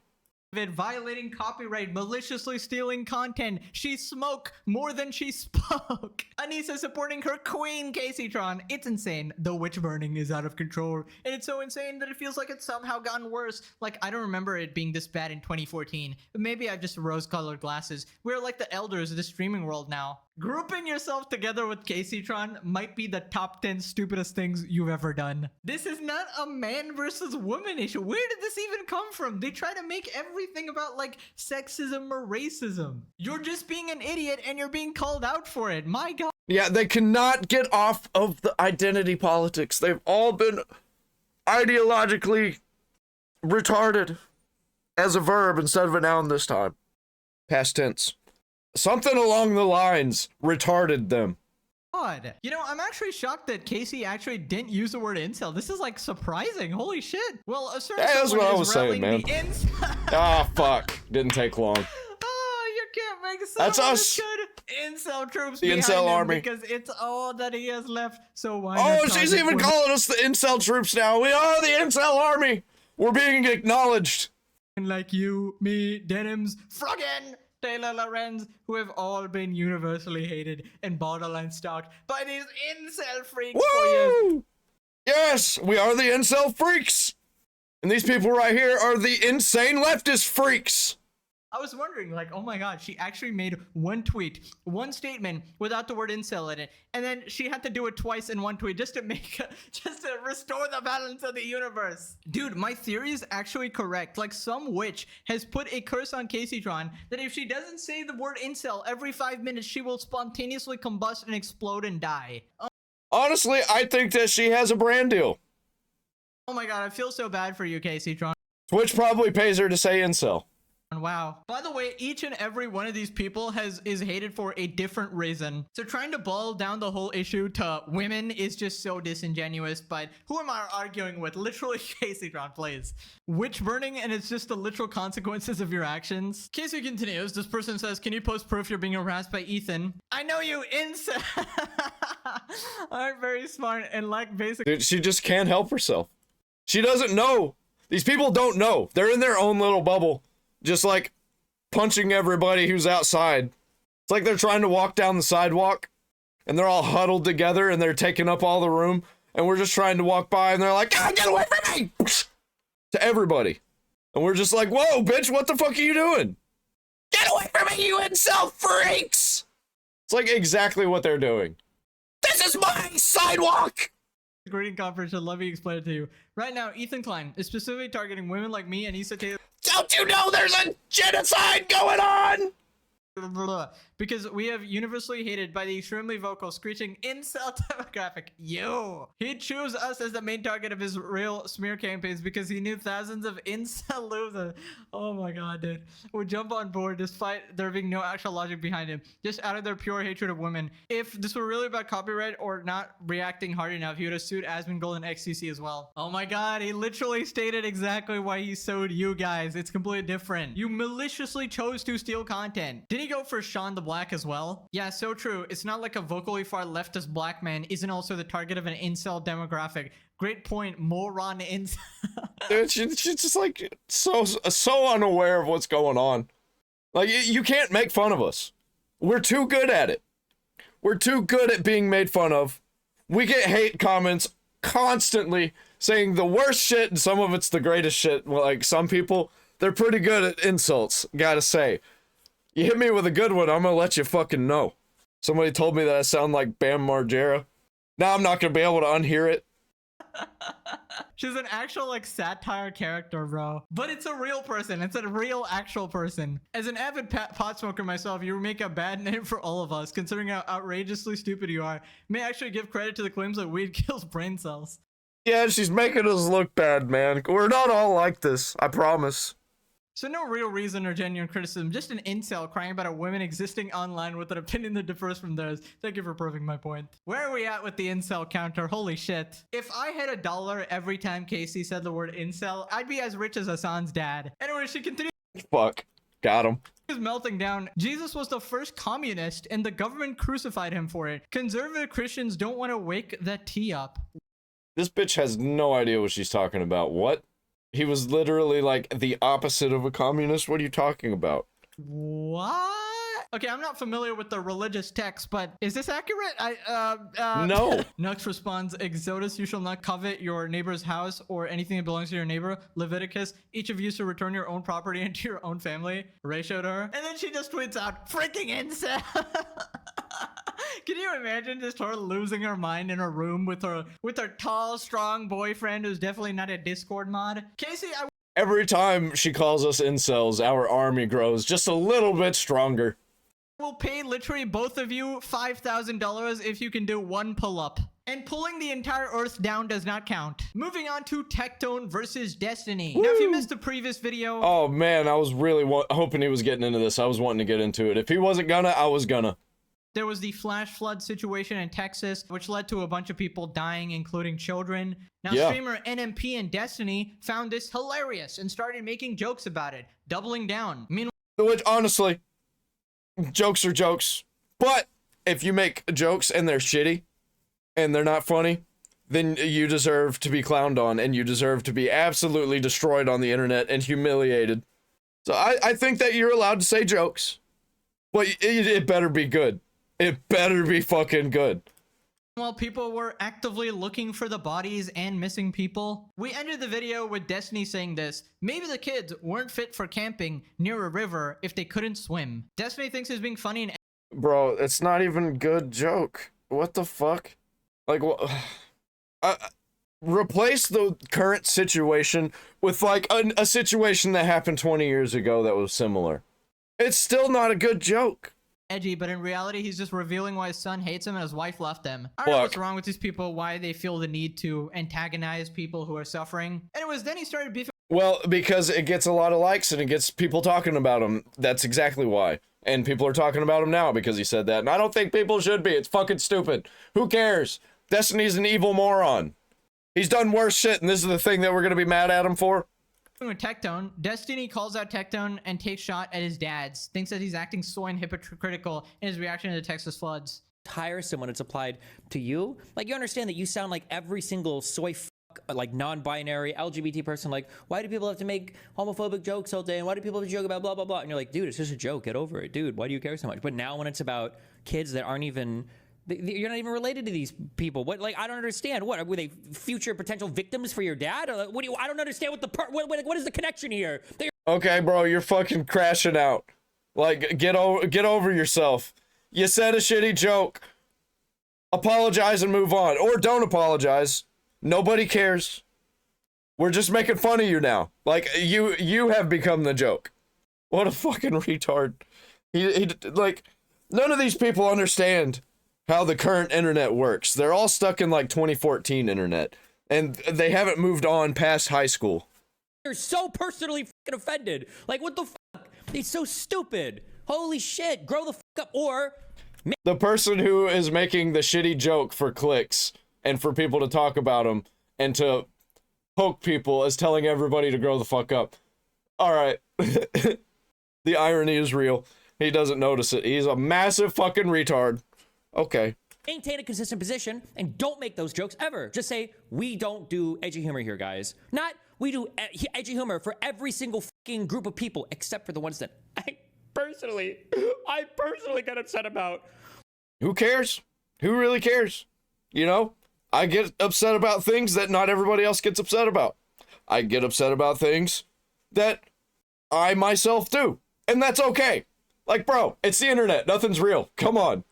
violating copyright, maliciously stealing content. She smoked more than she spoke. Anissa supporting her queen, Caseytron. It's insane. The witch burning is out of control. And it's so insane that it feels like it's somehow gotten worse. Like, I don't remember it being this bad in 2014. But maybe I have just rose-colored glasses. We're like the elders of the streaming world now. Grouping yourself together with Caseytron might be the top 10 stupidest things you've ever done. This is not a man versus woman issue. Where did this even come from? They try to make everything about like sexism or racism. You're just being an idiot and you're being called out for it. My God. Yeah, they cannot get off of the identity politics. They've all been ideologically retarded as a verb instead of a noun this time. Past tense. Something along the lines retarded them. God. You know, I'm actually shocked that Casey actually didn't use the word incel. This is like surprising. Holy shit. Well, a certain That's what I was saying, man. Ah, fuck. Didn't take long. Oh, you can't make That's someone us. as good incel troops The behind incel him army. because it's all that he has left. So why Oh, not she's target even women? calling us the incel troops now. We are the incel army. We're being acknowledged. Like you, me, Denims, Froggen, Taylor Lorenz, who have all been universally hated and borderline stalked by these incel freaks for years. Woo! Yes, we are the incel freaks. And these people right here are the insane leftist freaks. I was wondering, like, oh my God, she actually made one tweet, one statement without the word incel in it. And then she had to do it twice in one tweet just to restore the balance of the universe. Dude, my theory is actually correct. Like, some witch has put a curse on Caseytron that if she doesn't say the word incel every 5 minutes, she will spontaneously combust and explode and die. Honestly, I think that she has a brand deal. Oh my God, I feel so bad for you, Caseytron. Twitch probably pays her to say incel. Wow. By the way, each and every one of these people is hated for a different reason. So trying to boil down the whole issue to women is just so disingenuous, but who am I arguing with? Literally Caseytron, please. Witch burning, and it's just the literal consequences of your actions. Casey continues. This person says, can you post proof you're being harassed by Ethan? I know you incel. Aren't very smart and like basic. Dude, she just can't help herself. She doesn't know. These people don't know. They're in their own little bubble. Just like punching everybody who's outside. It's like they're trying to walk down the sidewalk and they're all huddled together and they're taking up all the room. And we're just trying to walk by and they're like, God, get away from me! To everybody. And we're just like, whoa, bitch, what the fuck are you doing? Get away from me, you incel freaks! It's like exactly what they're doing. This is my sidewalk! Greeting conference, let me explain it to you. Right now, Ethan Klein is specifically targeting women like me and Issa Taylor. Don't you know there's a genocide going on? because we have universally hated by the extremely vocal screeching incel demographic. Yo, he'd choose us as the main target of his real smear campaigns because he knew thousands of incel losers. Oh my god, dude, would jump on board despite there being no actual logic behind him, just out of their pure hatred of women. If this were really about copyright or not reacting hard enough, he would have sued Asmongold and XCC as well. Oh my god, he literally stated exactly why he sued you guys. It's completely different. You maliciously chose to steal content. Did he go for Sean the Black as well? Yeah, so true. It's not like a vocally far leftist black man isn't also the target of an incel demographic. Great point, moron incel. Dude, she's just like so unaware of what's going on. Like, you can't make fun of us. We're too good at it. We're too good at being made fun of. We get hate comments constantly saying the worst shit, and some of it's the greatest shit. Like, some people, they're pretty good at insults, gotta say. You hit me with a good one, I'm gonna let you fucking know. Somebody told me that I sound like Bam Margera. Now I'm not gonna be able to unhear it. She's an actual like satire character, bro. But it's a real person. It's a real actual person. As an avid pot smoker myself, you make a bad name for all of us, considering how outrageously stupid you are. May actually give credit to the claims that weed kills brain cells. Yeah, she's making us look bad, man. We're not all like this, I promise. So no real reason or genuine criticism, just an incel crying about a woman existing online with an opinion that differs from theirs. Thank you for proving my point. Where are we at with the incel counter? Holy shit. If I had $1 every time Casey said the word incel, I'd be as rich as Hassan's dad. Anyway, she continues. Fuck. Got him. Melting down. Jesus was the first communist and the government crucified him for it. Conservative Christians don't want to wake that tea up. This bitch has no idea what she's talking about. What? He was literally like the opposite of a communist. What are you talking about? What? Okay, I'm not familiar with the religious text, but is this accurate? No. Nux responds, Exodus, you shall not covet your neighbor's house or anything that belongs to your neighbor. Leviticus, each of you should return your own property into your own family. Ratio to her. And then she just tweets out, freaking incel. Can you imagine just her losing her mind in a room with her tall, strong boyfriend who's definitely not a Discord mod? Casey, Every time she calls us incels, our army grows just a little bit stronger. will pay literally both of you $5,000 if you can do one pull-up. And pulling the entire Earth down does not count. Moving on to Tectone versus Destiny. Woo! Now, if you missed the previous video... Oh man, I was really hoping he was getting into this. I was wanting to get into it. If he wasn't gonna, I was gonna. There was the flash flood situation in Texas, which led to a bunch of people dying, including children. Now, streamer NMP and Destiny found this hilarious and started making jokes about it, doubling down. Meanwhile, Which, honestly, jokes are jokes. But if you make jokes and they're shitty and they're not funny, then you deserve to be clowned on and you deserve to be absolutely destroyed on the internet and humiliated. So I think that you're allowed to say jokes, but it better be good. It better be fucking good. while people were actively looking for the bodies and missing people, we ended the video with Destiny saying this: maybe the kids weren't fit for camping near a river if they couldn't swim. Destiny thinks he's being funny and Bro, it's not even a good joke. What the fuck? Like, what? Replace the current situation with, like, a situation that happened 20 years ago that was similar. It's still not a good joke. edgy, but in reality, he's just revealing why his son hates him and his wife left him. I don't know what's wrong with these people, why they feel the need to antagonize people who are suffering. Anyways, then he started beefing. Well, because it gets a lot of likes and it gets people talking about him. That's exactly why. And people are talking about him now because he said that. And I don't think people should be. It's fucking stupid. Who cares? Destiny's an evil moron. He's done worse shit, and this is the thing that we're gonna be mad at him for? With Tectone, Destiny calls out Tectone and takes shot at his dad's. Thinks that he's acting soy and hypocritical in his reaction to the Texas floods. Tiresome when it's applied to you. Like, you understand that you sound like every single soy like non-binary LGBT person. Like, why do people have to make homophobic jokes all day? And why do people have to joke about blah blah blah? And you're like, dude, it's just a joke. Get over it, dude. Why do you care so much? But now when it's about kids that aren't even, you're not even related to these people. What? Like, I don't understand. What were they, future potential victims for your dad? Or like, what do you? I don't understand what the what is the connection here? Okay, bro, you're fucking crashing out. Like, get over yourself. You said a shitty joke. Apologize and move on, or don't apologize. Nobody cares. We're just making fun of you now. Like, you have become the joke. What a fucking retard. Like, none of these people understand how the current internet works. They're all stuck in like 2014 internet, and they haven't moved on past high school. You're so personally fucking offended. Like, what the fuck? It's so stupid. Holy shit. Grow the fuck up. Or The person who is making the shitty joke for clicks and for people to talk about them and to poke people is telling everybody to grow the fuck up. All right. The irony is real. He doesn't notice it. He's a massive fucking retard. Okay. maintain a consistent position and don't make those jokes ever. Just say, we don't do edgy humor here, guys. Not, we do edgy humor for every single fucking group of people, except for the ones that I personally get upset about. Who cares? Who really cares? You know, I get upset about things that not everybody else gets upset about. I get upset about things that I myself do. And that's okay. Like, bro, it's the internet. Nothing's real. Come on.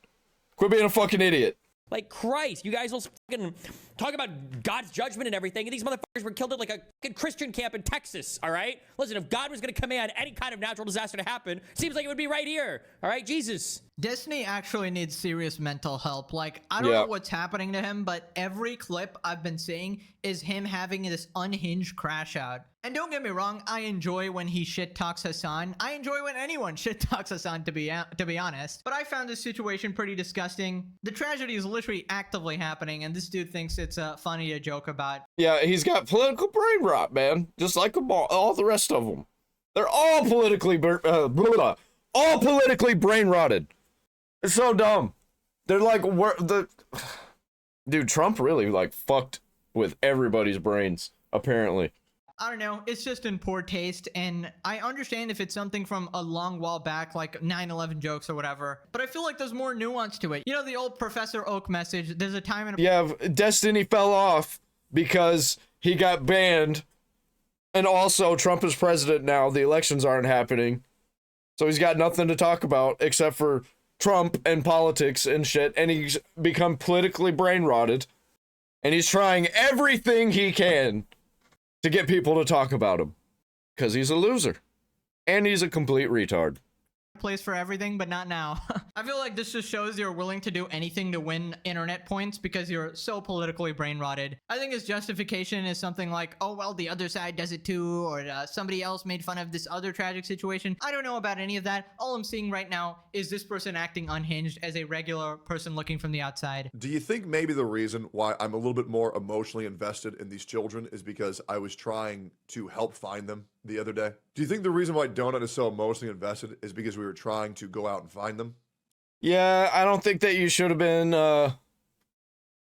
Quit being a fucking idiot. Like, Christ, you guys will fucking talk about God's judgment and everything, and these motherfuckers were killed at like a fucking Christian camp in Texas, all right? Listen, if God was going to command any kind of natural disaster to happen, seems like it would be right here, all right? Jesus. Destiny actually needs serious mental help. Like, I don't know what's happening to him, but every clip I've been seeing is him having this unhinged crash out. And don't get me wrong, I enjoy when he shit talks Hassan. I enjoy when anyone shit talks Hassan, to be honest. But I found this situation pretty disgusting. The tragedy is literally actively happening, and this dude thinks it's funny to joke about. Yeah, he's got political brain rot, man. Just like all the rest of them. They're all politically brain rotted. It's so dumb. They're like, dude, Trump really like fucked with everybody's brains, apparently. I don't know, it's just in poor taste, and I understand if it's something from a long while back, like 9/11 jokes or whatever, but I feel like there's more nuance to it. You know the old Professor Oak message, there's a time and a... Yeah, Destiny fell off because he got banned, and also Trump is president now, the elections aren't happening, so he's got nothing to talk about except for Trump and politics and shit, and he's become politically brain rotted, and he's trying everything he can to get people to talk about him, because he's a loser, and he's a complete retard. Place for everything, but not now. I feel like this just shows you're willing to do anything to win internet points because you're so politically brain rotted. I think his justification is something like, oh well, the other side does it too, or somebody else made fun of this other tragic situation. I don't know about any of that. All I'm seeing right now is this person acting unhinged as a regular person looking from the outside. Do you think maybe the reason why I'm a little bit more emotionally invested in these children is because I was trying to help find them the other day? Do you think the reason why Donut is so emotionally invested is because we were trying to go out and find them? Yeah, I don't think that you should have been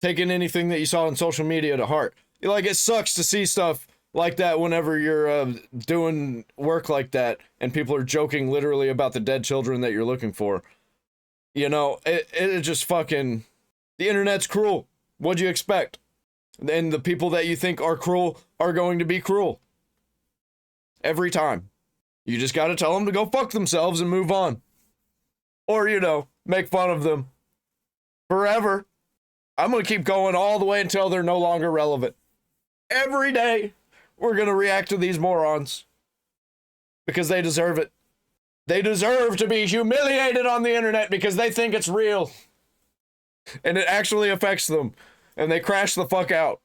taking anything that you saw on social media to heart. Like, it sucks to see stuff like that whenever you're doing work like that and people are joking literally about the dead children that you're looking for. You know, it just fucking... The internet's cruel. What'd you expect? And the people that you think are cruel are going to be cruel. Every time. You just gotta tell them to go fuck themselves and move on. Or, you know, make fun of them. Forever. I'm gonna keep going all the way until they're no longer relevant. Every day, we're gonna react to these morons. Because they deserve it. They deserve to be humiliated on the internet because they think it's real. And it actually affects them. And they crash the fuck out.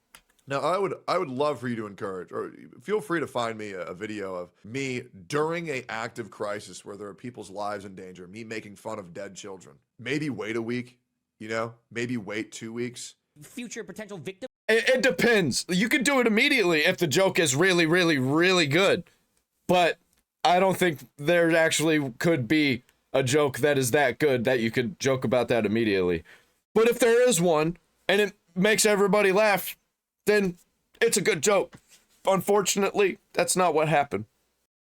Now, I would love for you to encourage, or feel free to find me a video of me during a active crisis where there are people's lives in danger, me making fun of dead children. Maybe wait a week, you know? Maybe wait 2 weeks. Future potential victim. It depends. You could do it immediately if the joke is really, really, really good. But I don't think there actually could be a joke that is that good that you could joke about that immediately. But if there is one, and it makes everybody laugh, then it's a good joke. Unfortunately, that's not what happened.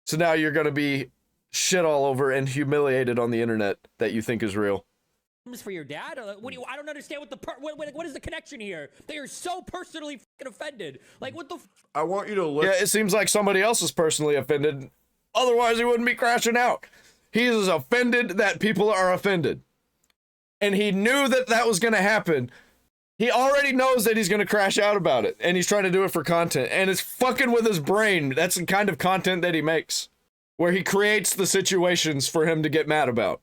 So now you're going to be shit all over and humiliated on the internet that you think is real. For your dad? What do you, I don't understand what is the connection here? They are so personally fucking offended. Like, what the I want you to look. Yeah, it seems like somebody else is personally offended. Otherwise, he wouldn't be crashing out. He is offended that people are offended. And he knew that that was going to happen. He already knows that he's going to crash out about it, and he's trying to do it for content, and it's fucking with his brain. That's the kind of content that he makes, where he creates the situations for him to get mad about.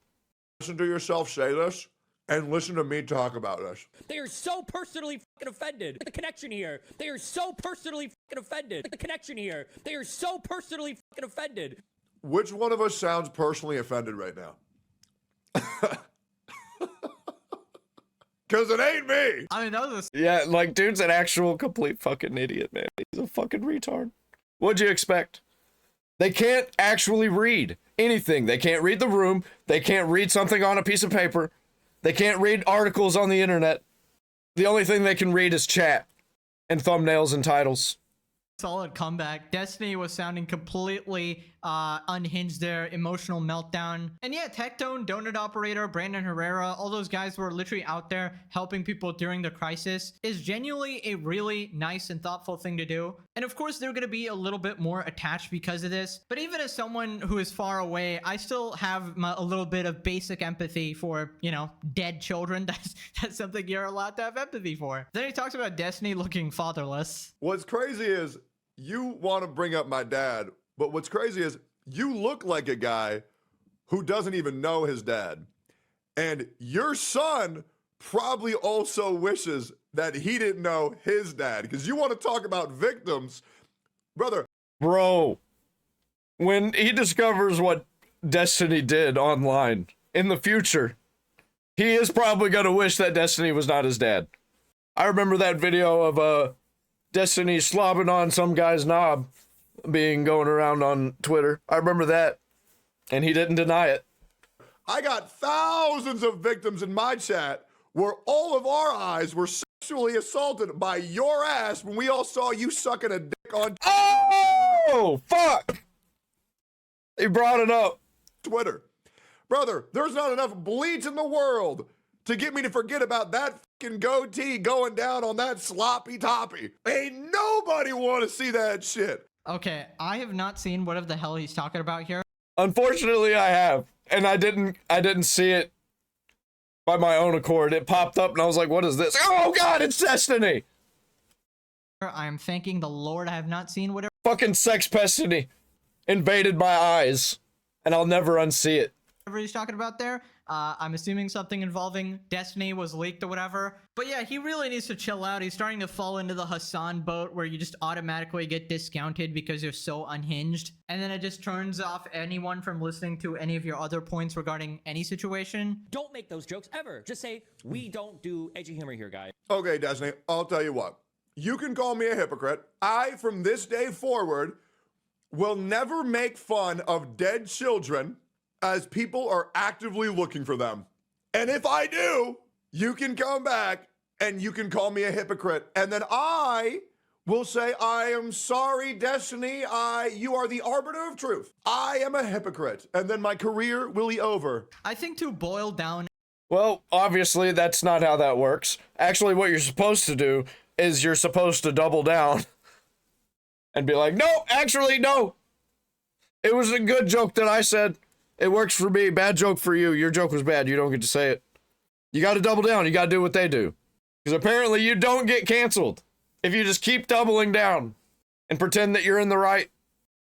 listen to yourself say this and listen to me talk about this. They are so personally fucking offended. The connection here. They are so personally fucking offended. The connection here. They are so personally fucking offended. Which one of us sounds personally offended right now? Because it ain't me. I mean, that was Yeah, like, dude's an actual complete fucking idiot, man. He's a fucking retard. What'd you expect? They can't actually read anything. They can't read the room. They can't read something on a piece of paper. They can't read articles on the internet. The only thing they can read is chat and thumbnails and titles. solid comeback. Destiny was sounding completely unhinged there, emotional meltdown. And yeah, Tectone, Donut Operator, Brandon Herrera, all those guys were literally out there helping people during the crisis is genuinely a really nice and thoughtful thing to do. And of course, they're going to be a little bit more attached because of this. But even as someone who is far away, I still have a little bit of basic empathy for, you know, dead children. That's something you're allowed to have empathy for. Then he talks about Destiny looking fatherless. What's crazy is you want to bring up my dad, but what's crazy is you look like a guy who doesn't even know his dad. And your son probably also wishes that he didn't know his dad, because you want to talk about victims, brother. Bro, when he discovers what Destiny did online in the future, he is probably going to wish that Destiny was not his dad. I remember that video of Destiny slobbing on some guy's knob being going around on Twitter. I remember that, and he didn't deny it. I got thousands of victims in my chat where all of our eyes were sexually assaulted by your ass when we all saw you sucking a dick on Oh, fuck! He brought it up. Twitter. Brother, there's not enough bleach in the world to get me to forget about that fucking goatee going down on that sloppy toppy. Ain't nobody want to see that shit. Okay, I have not seen whatever the hell he's talking about here. Unfortunately, I have, and I didn't see it by my own accord. It popped up, and I was like, "What is this?" Oh God, it's Destiny! I am thanking the Lord I have not seen whatever Fucking Sex Destiny invaded my eyes, and I'll never unsee it. he's talking about there. I'm assuming something involving Destiny was leaked or whatever. But yeah, he really needs to chill out. He's starting to fall into the Hassan boat where you just automatically get discounted because you're so unhinged. And then it just turns off anyone from listening to any of your other points regarding any situation. Don't make those jokes ever. Just say, we don't do edgy humor here, guys. Okay, Destiny, I'll tell you what. You can call me a hypocrite. I, from this day forward, will never make fun of dead children as people are actively looking for them. And if I do, you can come back and you can call me a hypocrite. And then I will say, I am sorry, Destiny. You are the arbiter of truth. I am a hypocrite. And then my career will be over. I think to boil down Well, obviously, that's not how that works. Actually, what you're supposed to do is you're supposed to double down and be like, no, actually, no. It was a good joke that I said. It works for me. Bad joke for you. Your joke was bad. You don't get to say it. You got to double down. You got to do what they do. Because apparently you don't get canceled if you just keep doubling down and pretend that you're in the right.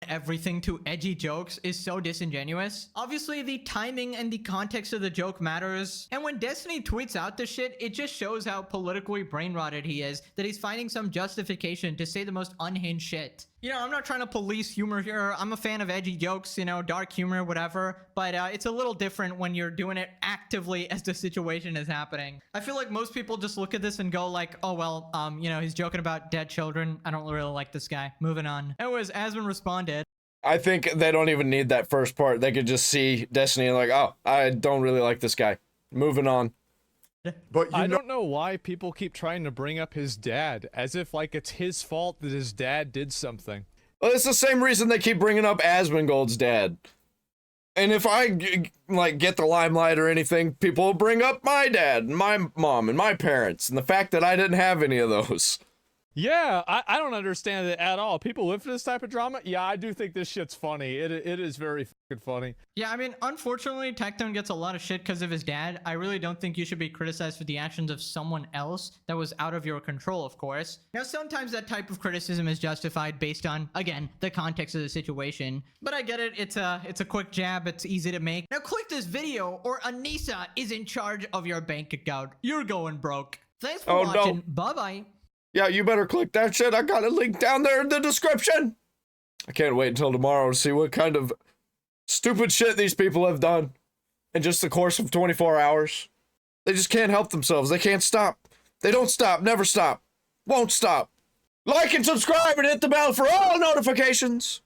everything to edgy jokes is so disingenuous. Obviously, the timing and the context of the joke matters. And when Destiny tweets out this shit, it just shows how politically brain-rotted he is, that he's finding some justification to say the most unhinged shit. You know, I'm not trying to police humor here. I'm a fan of edgy jokes, you know, dark humor, whatever. But it's a little different when you're doing it actively as the situation is happening. I feel like most people just look at this and go like, oh, well, you know, he's joking about dead children. I don't really like this guy. Moving on. Anyways, Asmon responded. I think they don't even need that first part. They could just see Destiny and like, oh, I don't really like this guy. Moving on. But I don't know why people keep trying to bring up his dad, as if like it's his fault that his dad did something. Well, it's the same reason they keep bringing up Asmongold's dad. And if I, like, get the limelight or anything, people will bring up my dad, and my mom, and my parents, and the fact that I didn't have any of those. Yeah, I don't understand it at all. People live for this type of drama. Yeah, I do think this shit's funny. It is very fucking funny. Yeah, I mean, unfortunately, Tectone gets a lot of shit because of his dad. I really don't think you should be criticized for the actions of someone else that was out of your control, of course. Now, sometimes that type of criticism is justified based on, again, the context of the situation. But I get it. It's a quick jab. It's easy to make. Now, click this video or Anissa is in charge of your bank account. You're going broke. Thanks for watching. Bye-bye. Yeah, you better click that shit. I got a link down there in the description. I can't wait until tomorrow to see what kind of stupid shit these people have done in just the course of 24 hours. They just can't help themselves. They can't stop. They don't stop. Never stop. Won't stop. Like and subscribe and hit the bell for all notifications.